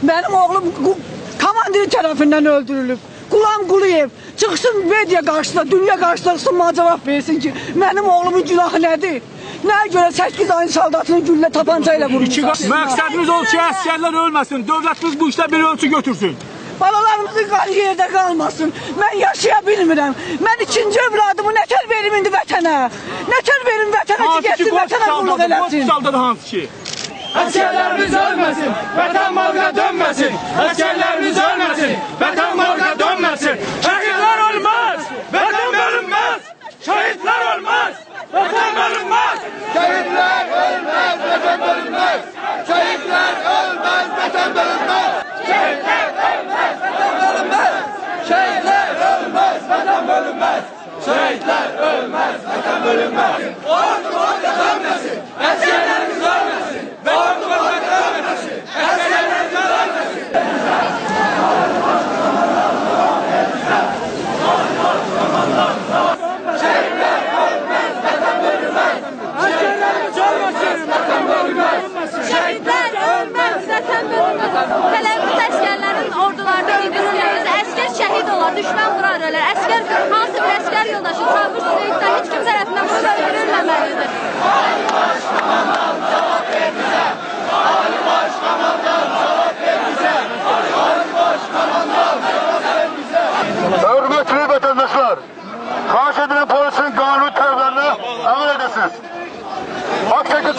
Benim oğlum komandiri tarafından öldürülüp. Gulam Quliyev çıksın media karşısında, dünya karşısında cevap versin ki benim oğlumun günahı nedir? Nəyə görə 8 ayın saldatını güllə tapancayla vurmuş? Məqsədimiz o ki, əsgərlər ölməsin, dövlətimiz bu işdə bir ölçü götürsün. Balalarımızın qanı yerdə qalmasın. Mən yaşaya bilmirəm. Mən ikinci övladımı nətər verim indi vətənə? Nətər verim vətənə ki, getsin vətənə qulluq eləsin? Hansı ki, hansı ki? Əsgərlərimiz ölməsin, vətən malına dönməsin. Əsgərlərimiz ölməsin, vətən malına dönməsin. Şəhidlər ölməz, vətən bölünməz. Şəhidlər ölməz, vətən bölünməz. Şehitler ölmez, vatan bölünmez. Şehitler ölmez, vatan bölünmez. Şehitler ölmez, vatan bölünmez. Şehitler ölmez, vatan bölünmez. Şehitler ölmez, vatan bölünmez. Ordu orada dönmesin, askerlerimiz ölmesin. Ordu orada dönmesin, askerlerimiz ölmesin. Şehitler ölmez, vatan bölünmez. Şəhidlər ölməz, vətən bölünməz. Tələbimiz əsgərlərin ordularda öldürülməsi, əsgər şəhid olar, düşmən vurar ölər. Əsgər, hansı bir əsgər yoldaşı, sabır sürəkdə heç kim tərəfindən burada öldürülməməlidir. Ali Başkomandan cavab ver bize. Ali Başkomandan cavab ver bize. Ali Başkomandan cavab ver bize. Hürmetli vatandaşlar, xahiş edilen polisin kanuni tələblərinə əməl edəsiniz. Akçakı